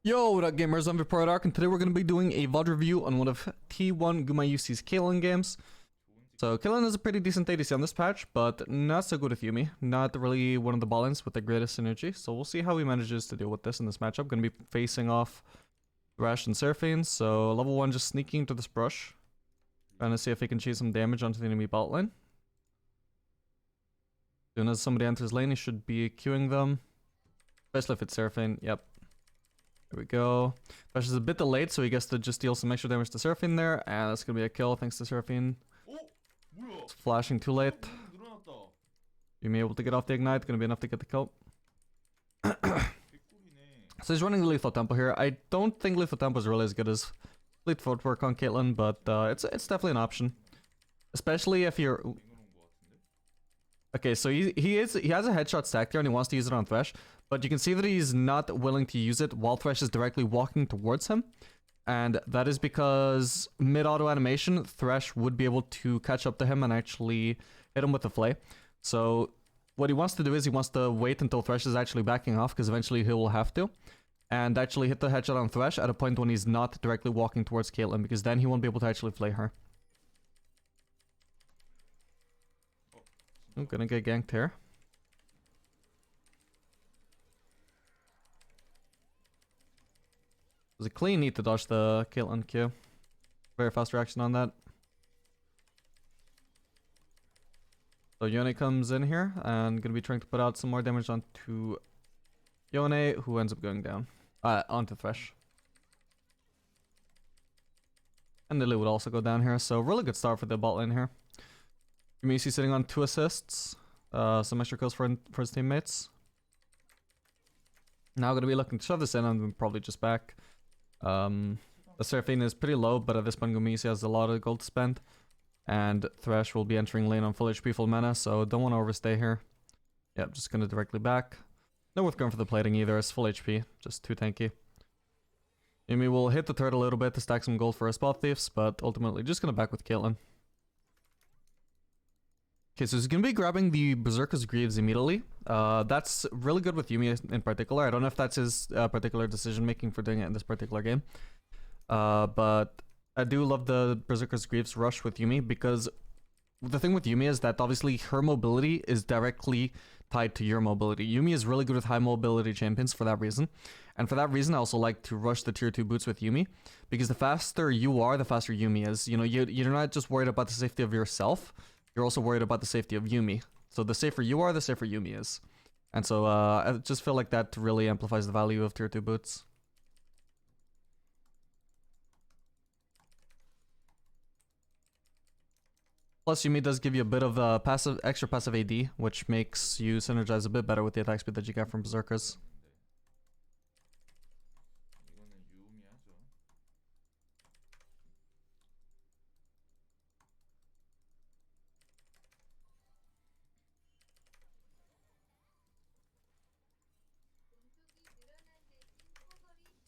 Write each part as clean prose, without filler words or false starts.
Yo, what up gamers, I'm Vipardark, and today we're going to be doing a VOD review on one of T1 Gumayusi's Caitlyn games. So Caitlyn is a pretty decent ADC on this patch, but not so good with Yuumi. Not really one of the ballins with the greatest synergy, so we'll see how he manages to deal with this in this matchup. Going to be facing off Thresh and Seraphine, so level 1 just sneaking into this brush. Trying to see if he can cheese some damage onto the enemy bot lane. As soon as somebody enters lane, he should be queuing them. Especially if it's Seraphine, yep. There we go. Thresh is a bit delayed, so he gets to just deal some extra damage to Seraphine there, and that's gonna be a kill thanks to Seraphine. It's flashing too late. You may be able to get off the ignite, gonna be enough to get the kill. So he's running the lethal tempo here. I don't think lethal tempo is really as good as fleet footwork on Caitlyn, but it's definitely an option. Especially if you're... Okay, so he has a headshot stack there and he wants to use it on Thresh, but you can see that he's not willing to use it while Thresh is directly walking towards him. And that is because mid-auto animation, Thresh would be able to catch up to him and actually hit him with the flay. So what he wants to do is he wants to wait until Thresh is actually backing off, because eventually he will have to, and actually hit the headshot on Thresh at a point when he's not directly walking towards Caitlyn, because then he won't be able to actually flay her. I'm gonna get ganked here. It was a clean need to dodge the Caitlyn Q. Very fast reaction on that. So Yone comes in here and gonna be trying to put out some more damage onto Yone, who ends up going down. Onto Thresh. And Lily would also go down here, so really good start for the bot lane here. Gumayusi sitting on 2 assists, some extra kills for his teammates. Now gonna be looking to shove this in and probably just back. The Seraphine is pretty low, but at this point Gumayusi has a lot of gold to spend. And Thresh will be entering lane on full HP, full mana, so don't want to overstay here. Yep, just gonna directly back. No worth going for the plating either, it's full HP, just too tanky. Yuumi will hit the turret a little bit to stack some gold for his spot thieves, but ultimately just gonna back with Caitlyn. Okay, so he's going to be grabbing the Berserker's Greaves immediately. That's really good with Yuumi in particular. I don't know if that's his particular decision making for doing it in this particular game. But I do love the Berserker's Greaves rush with Yuumi, because the thing with Yuumi is that obviously her mobility is directly tied to your mobility. Yuumi is really good with high mobility champions for that reason. And for that reason, I also like to rush the tier 2 boots with Yuumi, because the faster you are, the faster Yuumi is. You know, you're not just worried about the safety of yourself. You're also worried about the safety of Yuumi. So the safer you are, the safer Yuumi is. And so I just feel like that really amplifies the value of tier 2 boots. Plus Yuumi does give you a bit of extra passive AD, which makes you synergize a bit better with the attack speed that you get from Berserkers.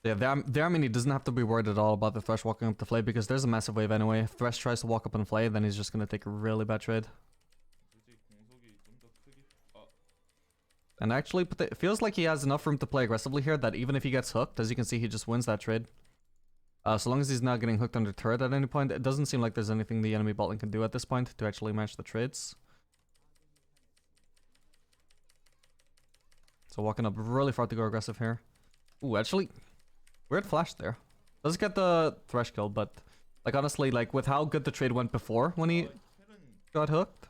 Yeah, the Armini doesn't have to be worried at all about the Thresh walking up the flay, because there's a massive wave anyway. If Thresh tries to walk up and flay, then he's just gonna take a really bad trade. And actually, it feels like he has enough room to play aggressively here that even if he gets hooked, as you can see, he just wins that trade. So long as he's not getting hooked under turret at any point, it doesn't seem like there's anything the enemy bot lane can do at this point to actually match the trades. So walking up really far to go aggressive here. Ooh, actually... weird flash there. Does get the Thresh kill, but like honestly, like with how good the trade went before when he got hooked,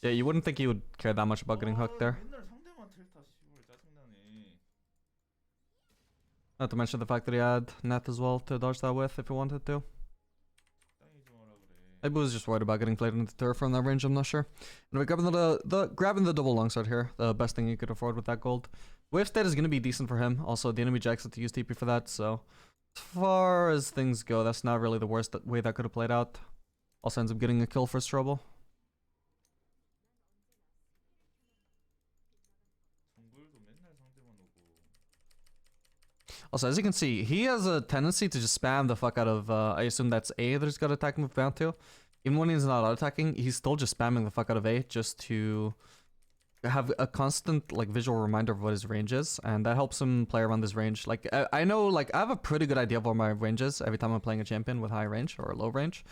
yeah, you wouldn't think he would care that much about getting hooked there. Not to mention the fact that he had net as well to dodge that with if he wanted to. Maybe he was just worried about getting played into the turret from that range, I'm not sure. Anyway, grabbing the double longsword here, the best thing you could afford with that gold. Wave state is going to be decent for him. Also, the enemy jacks had to use TP for that, so as far as things go, that's not really the worst way that could have played out. Also ends up getting a kill for Strobel. Also, as you can see, he has a tendency to just spam the fuck out of, I assume that's A that he's got attack move bound to. Even when he's not auto-attacking, he's still just spamming the fuck out of A just to have a constant like visual reminder of what his range is, and that helps him play around this range. Like I know, like I have a pretty good idea of what my range is every time I'm playing a champion with high range or low range.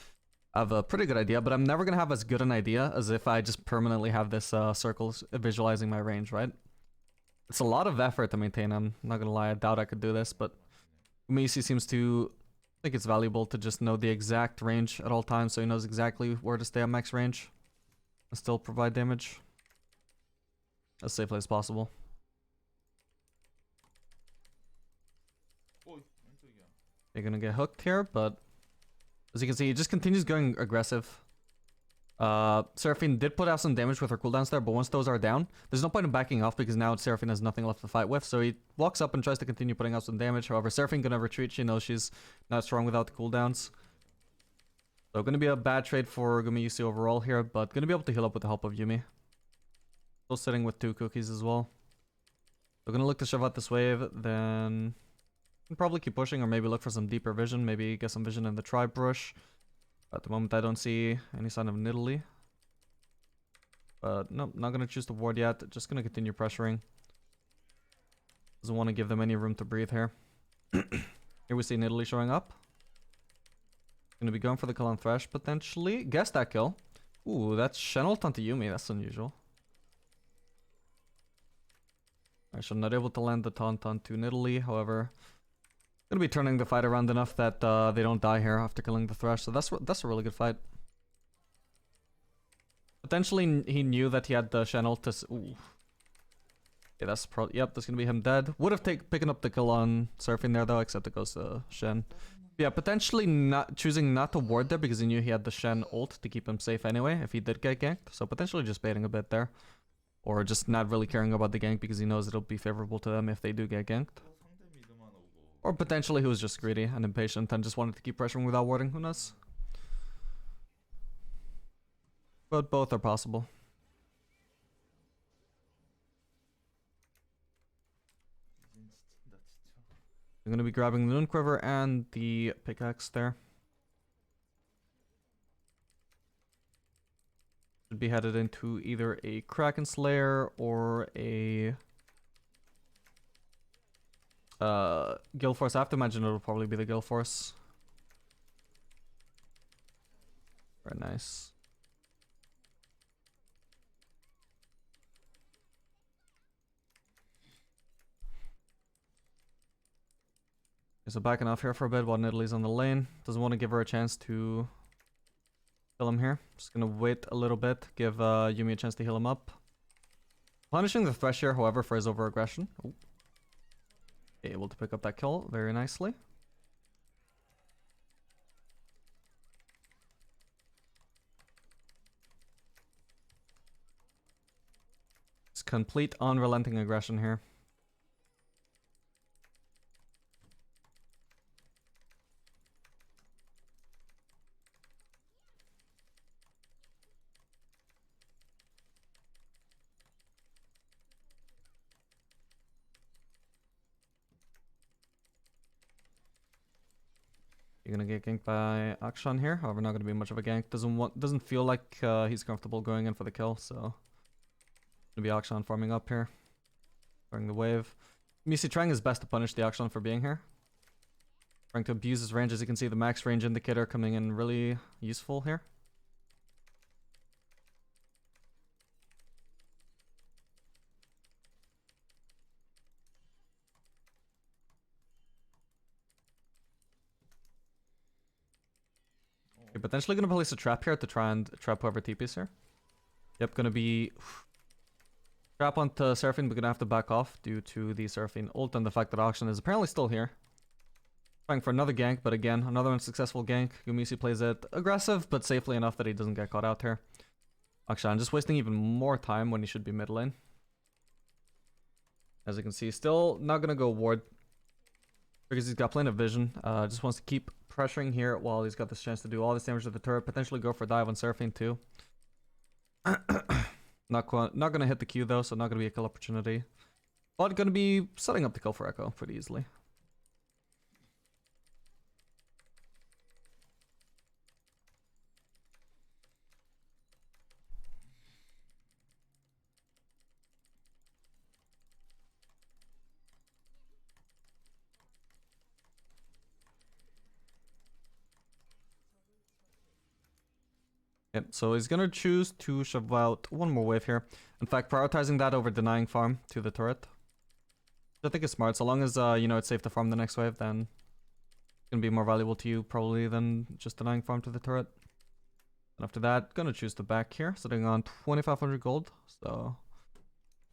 I have a pretty good idea, but I'm never gonna have as good an idea as if I just permanently have this circles visualizing my range, right? It's a lot of effort to maintain. I'm not gonna lie, I doubt I could do this, but Gumayusi seems to think it's valuable to just know the exact range at all times, so he knows exactly where to stay at max range and still provide damage as safely as possible. You're gonna get hooked here, but as you can see, he just continues going aggressive. Seraphine did put out some damage with her cooldowns there, but once those are down, there's no point in backing off because now Seraphine has nothing left to fight with, so he walks up and tries to continue putting out some damage. However, Seraphine gonna retreat. She knows she's not strong without the cooldowns. So gonna be a bad trade for Gumayusi overall here, but gonna be able to heal up with the help of Yuumi. Still sitting with 2 cookies as well. So gonna look to shove out this wave, then can probably keep pushing or maybe look for some deeper vision, maybe get some vision in the tribe brush. At the moment, I don't see any sign of Nidalee. But nope, not going to choose to ward yet. Just going to continue pressuring. Doesn't want to give them any room to breathe here. Here we see Nidalee showing up. Going to be going for the kill on Thresh, potentially. Guess that kill. Ooh, that's Shen ult onto Yuumi. That's unusual. Alright, so not able to land the taunt onto Nidalee, however... Gonna be turning the fight around enough that they don't die here after killing the Thresh, so that's a really good fight. Potentially he knew that he had the Shen ult to... Ooh. Yeah, that's yep, that's gonna be him dead. Would have picking up the kill on Seraphine there though, except it goes to Shen. Yeah, potentially not choosing not to ward there because he knew he had the Shen ult to keep him safe anyway if he did get ganked. So potentially just baiting a bit there. Or just not really caring about the gank because he knows it'll be favorable to them if they do get ganked. Or potentially he was just greedy and impatient and just wanted to keep pressuring without warding, who knows? But both are possible. I'm gonna be grabbing the Noon Quiver and the pickaxe there. Should be headed into either a Kraken Slayer or a... Gale Force. I have to imagine it'll probably be the Gale Force. Very nice. Okay, so backing off here for a bit while Nidalee's on the lane. Doesn't want to give her a chance to kill him here. Just gonna wait a little bit, give Yuumi a chance to heal him up. Punishing the Thresh here, however, for his over-aggression. Oh. Able to pick up that kill very nicely. It's complete unrelenting aggression here. You're gonna get ganked by Akshan here. However, not gonna be much of a gank. Doesn't feel like he's comfortable going in for the kill, so gonna be Akshan farming up here, throwing the wave. Misi trying his best to punish the Akshan for being here, trying to abuse his range. As you can see, the max range indicator coming in really useful here. Okay, potentially gonna place a trap here to try and trap whoever TPs here. Yep, gonna be trap onto Seraphine, but gonna have to back off due to the Seraphine ult and the fact that Akshan is apparently still here. Trying for another gank, but again, another unsuccessful gank. Gumayusi plays it aggressive, but safely enough that he doesn't get caught out here. Akshan just wasting even more time when he should be mid lane. As you can see, still not gonna go ward because he's got plenty of vision. Just wants to keep pressuring here while he's got this chance to do all this damage to the turret. Potentially go for a dive on Seraphine too. Not gonna hit the Q though, so not gonna be a kill opportunity. But gonna be setting up the kill for Echo pretty easily. Yep, so he's gonna choose to shove out one more wave here. In fact, prioritizing that over denying farm to the turret. I think it's smart. So long as you know, it's safe to farm the next wave, then it's gonna be more valuable to you probably than just denying farm to the turret. And after that, gonna choose the back here, sitting on 2,500 gold. So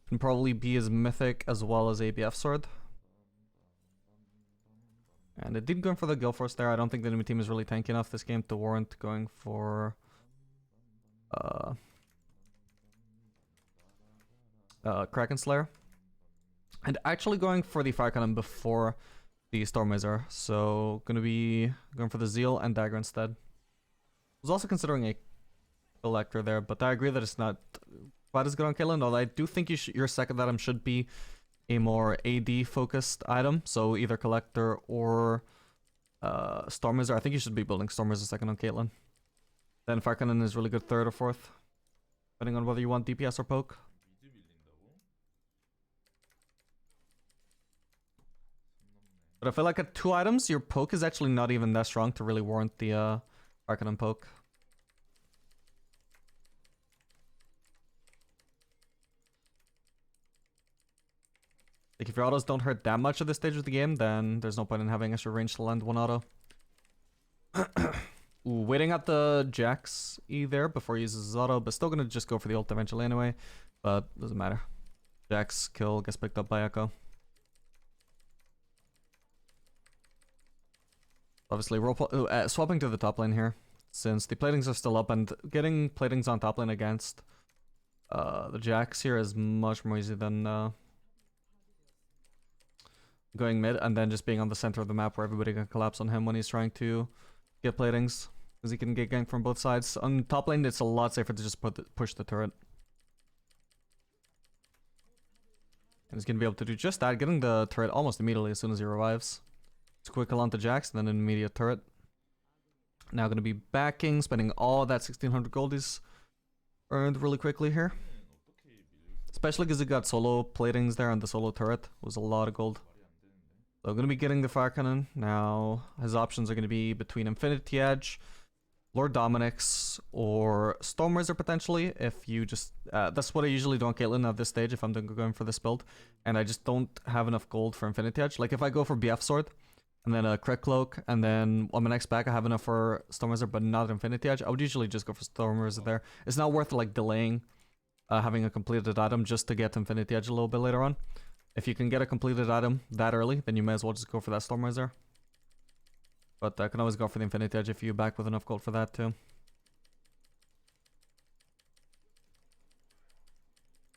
can probably be his mythic as well as ABF sword. And it did go for the Guild Force there. I don't think the enemy team is really tanky enough this game to warrant going for Kraken Slayer. And actually going for the Fire Cannon before the Stormwizard. So gonna be going for the Zeal and Dagger instead. I was also considering a Collector there, but I agree that it's not quite as good on Caitlyn, although I do think your second item should be a more AD focused item. So either Collector or Stormwizard. I think you should be building Stormwizard second on Caitlyn. Then Fire Cannon is really good third or fourth, depending on whether you want DPS or poke. But I feel like at 2 items, your poke is actually not even that strong to really warrant the Fire Cannon poke. Like if your autos don't hurt that much at this stage of the game, then there's no point in having extra range to land one auto. Ooh, waiting at the Jax E there before he uses his auto, but still gonna just go for the ult eventually anyway. But doesn't matter. Jax kill gets picked up by Echo. Obviously, swapping to the top lane here, since the platings are still up, and getting platings on top lane against the Jax here is much more easy than going mid and then just being on the center of the map where everybody can collapse on him when he's trying to get platings, because he can get ganked from both sides. On top lane, it's a lot safer to just push the turret. And he's going to be able to do just that, getting the turret almost immediately as soon as he revives. It's quick kill onto Jax, and then an immediate turret. Now going to be backing, spending all that 1,600 gold he's earned really quickly here. Especially because he got solo platings there on the solo turret. It was a lot of gold. So I'm going to be getting the Fire Cannon. Now his options are going to be between Infinity Edge, Lord Dominic's, or Stormwizard potentially. If you just... that's what I usually do on Caitlyn at this stage if I'm going for this build. And I just don't have enough gold for Infinity Edge. Like if I go for BF Sword, and then a Crit Cloak, and then on my next back I have enough for Stormwizard but not Infinity Edge, I would usually just go for Stormwizard there. It's not worth like delaying having a completed item just to get Infinity Edge a little bit later on. If you can get a completed item that early, then you may as well just go for that Stormwizard. But I can always go for the Infinity Edge if you back with enough gold for that too.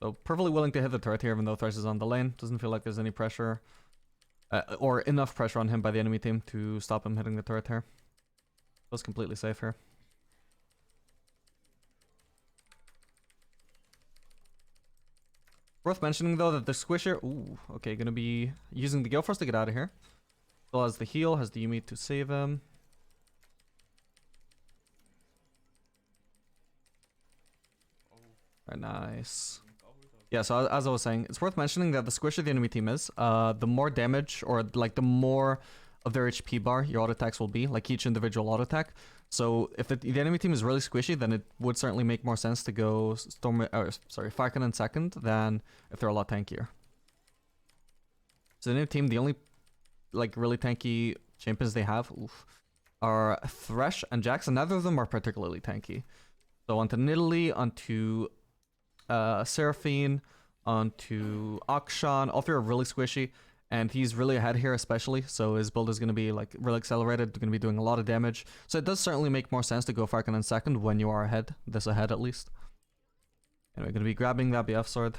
So perfectly willing to hit the turret here even though Thresh is on the lane. Doesn't feel like there's any pressure or enough pressure on him by the enemy team to stop him hitting the turret here. Feels completely safe here. Worth mentioning though that the Squisher, ooh, okay, gonna be using the Gale Force to get out of here. Still has the heal, has the Yuumi to save him. Very nice. Yeah, so as I was saying, it's worth mentioning that the squishier the enemy team is, the more damage, or like the more of their HP bar your auto attacks will be, like each individual auto attack. So if the enemy team is really squishy, then it would certainly make more sense to go Fire Cannon second than if they're a lot tankier. So the enemy team, the only like really tanky champions they have are Thresh and Jax, and neither of them are particularly tanky. So onto Nidalee, onto Seraphine, onto Akshan, all three are really squishy. And he's really ahead here especially, so his build is going to be like really accelerated, going to be doing a lot of damage. So it does certainly make more sense to go Fire Cannon second when you are ahead, this ahead at least. And we're going to be grabbing that BF sword.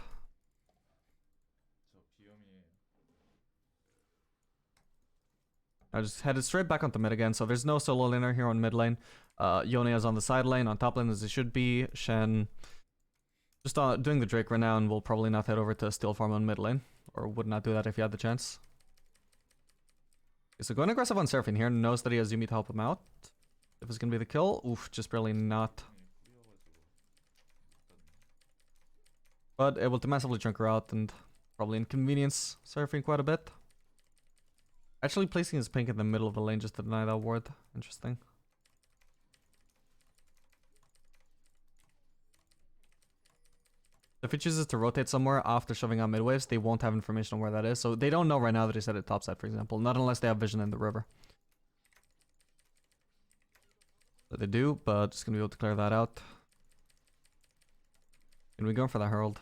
I just headed straight back onto mid again, so there's no solo laner here on mid lane. Yone is on the side lane, on top lane as it should be. Shen just doing the Drake right now, and will probably not head over to steal farm on mid lane. Or would not do that if he had the chance. Okay, so going aggressive on Seraphine here, knows that he has Yuumi to help him out. If it's gonna be the kill, oof, just barely not. But able to massively chunk her out and probably inconvenience Seraphine quite a bit. Actually placing his pink in the middle of the lane just to deny that ward. Interesting. If he chooses to rotate somewhere after shoving out mid waves, they won't have information on where that is. So they don't know right now that he's headed topside, for example. Not unless they have vision in the river. But they do, but just gonna be able to clear that out. And we going for that herald.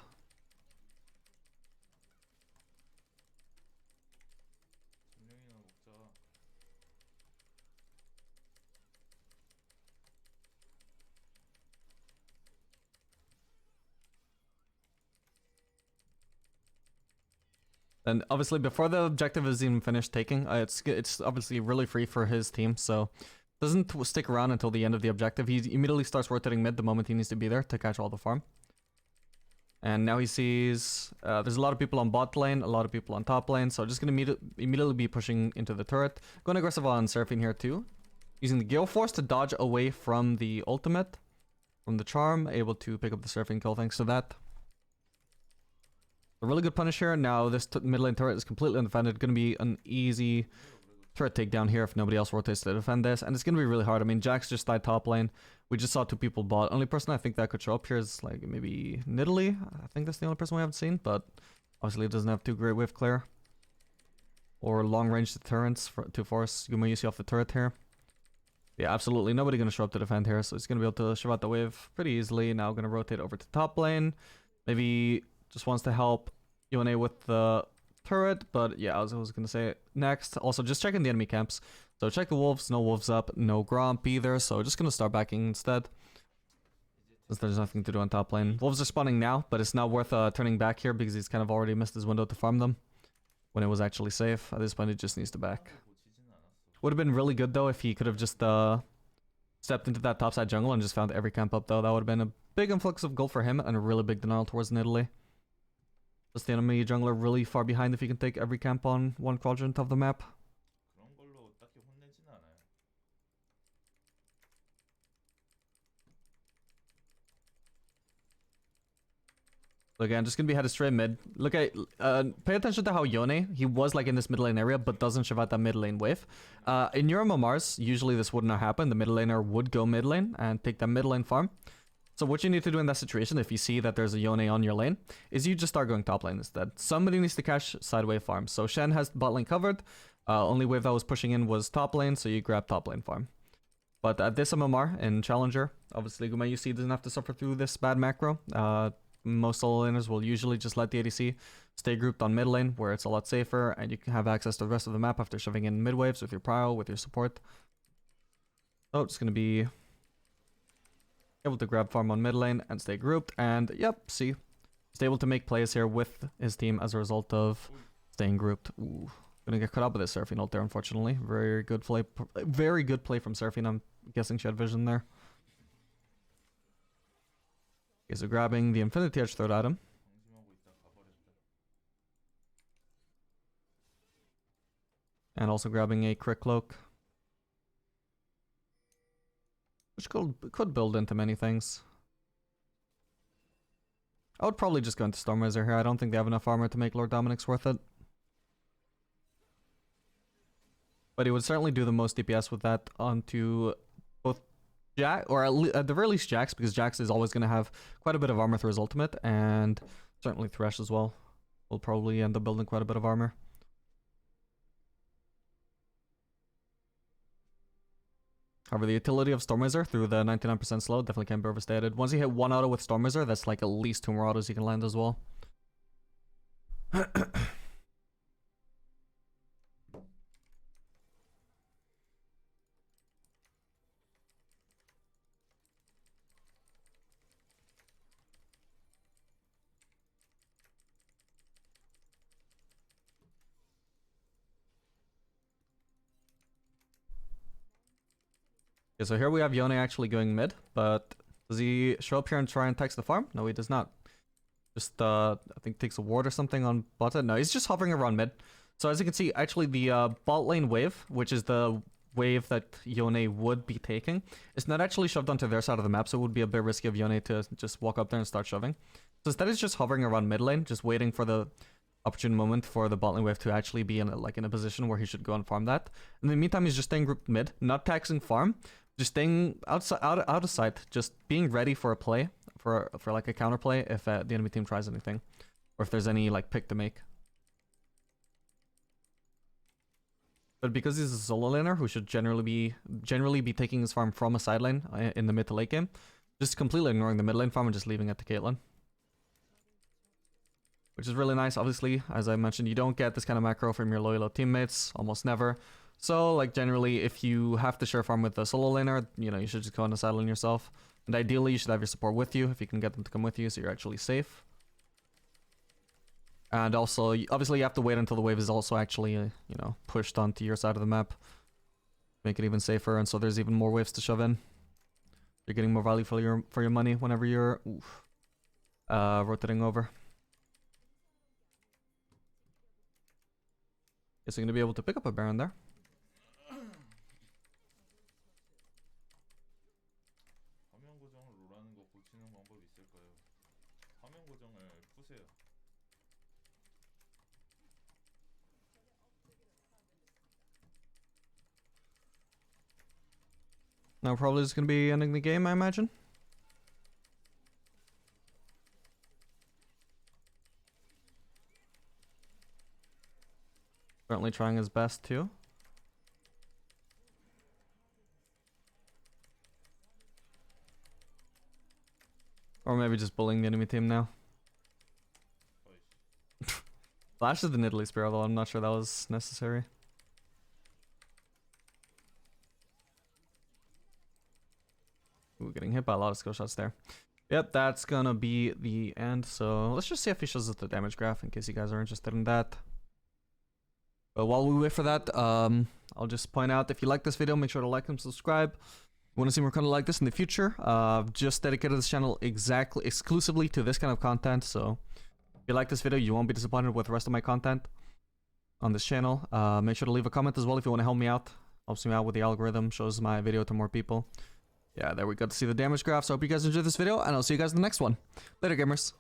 And obviously, before the objective is even finished taking, it's obviously really free for his team, so doesn't stick around until the end of the objective. He immediately starts rotating mid the moment he needs to be there to catch all the farm. And now he sees there's a lot of people on bot lane, a lot of people on top lane, so just gonna immediately be pushing into the turret. Going aggressive on Seraphine here too, using the Gale Force to dodge away from the ultimate, from the charm, able to pick up the Seraphine kill thanks to that. A really good punish here. Now this mid lane turret is completely undefended. Going to be an easy turret takedown here if nobody else rotates to defend this. And it's going to be really hard. I mean, Jax just died top lane. We just saw 2 people bot. Only person I think that could show up here is like maybe Nidalee. I think that's the only person we haven't seen. But obviously it doesn't have too great wave clear. Or long range deterrence to force Gumayusi off the turret here. Yeah, absolutely. Nobody going to show up to defend here. So he's going to be able to shove out the wave pretty easily. Now going to rotate over to top lane. Maybe just wants to help Yone with the turret, but yeah, I was going to say next. Also, just checking the enemy camps. So check the wolves, no wolves up, no Gromp either, so just going to start backing instead. Since there's nothing to do on top lane. Wolves are spawning now, but it's not worth turning back here because he's kind of already missed his window to farm them when it was actually safe. At this point, he just needs to back. Would have been really good though if he could have just stepped into that topside jungle and just found every camp up though. That would have been a big influx of gold for him and a really big denial towards Nidalee. Just the enemy jungler really far behind if he can take every camp on one quadrant of the map. So again, just gonna be headed straight mid. Look at, pay attention to how Yone, he was like in this mid lane area, but doesn't shove out that mid lane wave. In your MMRs, usually this would not happen. The mid laner would go mid lane and take that mid lane farm. So what you need to do in that situation, if you see that there's a Yone on your lane, is you just start going top lane instead. Somebody needs to catch side wave farm. So Shen has bot lane covered. Only wave that was pushing in was top lane, so you grab top lane farm. But at this MMR in Challenger, obviously Gumayusi doesn't have to suffer through this bad macro. Most solo laners will usually just let the ADC stay grouped on mid lane, where it's a lot safer, and you can have access to the rest of the map after shoving in mid waves with your prio, with your support. So it's going to be able to grab farm on mid lane and stay grouped, and yep, see, he's able to make plays here with his team as a result of staying grouped. Ooh, gonna get caught up with this Seraphine ult there, unfortunately. Very good play from Seraphine. I'm guessing she had vision there. Okay, so grabbing the Infinity Edge third item. And also grabbing a Crit Cloak. Which could build into many things. I would probably just go into Stormrazor here. I don't think they have enough armor to make Lord Dominic's worth it. But he would certainly do the most DPS with that onto both Jax, or at the very least Jax, because Jax is always going to have quite a bit of armor through his ultimate, and certainly Thresh as well. Will probably end up building quite a bit of armor. However, the utility of Stormrazor through the 99% slow definitely can't be overstated. Once you hit one auto with Stormrazor, that's like at least 2 more autos you can land as well. Okay, so here we have Yone actually going mid, but does he show up here and try and text the farm? No, he does not. Just, I think takes a ward or something on bot side. No, he's just hovering around mid. So as you can see, actually the bot lane wave, which is the wave that Yone would be taking, is not actually shoved onto their side of the map, so it would be a bit risky of Yone to just walk up there and start shoving. So instead he's just hovering around mid lane, just waiting for the opportune moment for the bot lane wave to actually be in a position where he should go and farm that. In the meantime, he's just staying grouped mid, not taxing farm, just staying out of sight, just being ready for a play, for like a counter play if the enemy team tries anything, or if there's any like pick to make. But because he's a solo laner who should generally be taking his farm from a side lane in the mid to late game, just completely ignoring the mid lane farm and just leaving it to Caitlyn. Which is really nice. Obviously, as I mentioned, you don't get this kind of macro from your loyal teammates, almost never. So, like, generally, if you have to share farm with a solo laner, you know, you should just go on the side lane yourself. And ideally, you should have your support with you if you can get them to come with you so you're actually safe. And also, obviously, you have to wait until the wave is also actually, you know, pushed onto your side of the map. Make it even safer, and so there's even more waves to shove in. You're getting more value for your money whenever you're rotating over. Guess you're gonna be able to pick up a Baron there. Now probably just gonna be ending the game, I imagine. Certainly trying his best too. Or maybe just bullying the enemy team now. Flash is the Nidalee Spear, although I'm not sure that was necessary. Ooh, getting hit by a lot of skill shots there. Yep, that's gonna be the end. So let's just see if he shows us the damage graph in case you guys are interested in that. But while we wait for that, I'll just point out, if you like this video, make sure to like and subscribe. You want to see more content like this in the future? I've just dedicated this channel exclusively to this kind of content. So if you like this video, you won't be disappointed with the rest of my content on this channel. Make sure to leave a comment as well if you want to help me out. Helps me out with the algorithm, shows my video to more people. Yeah, there we go to see the damage graph. So I hope you guys enjoyed this video, and I'll see you guys in the next one. Later, gamers.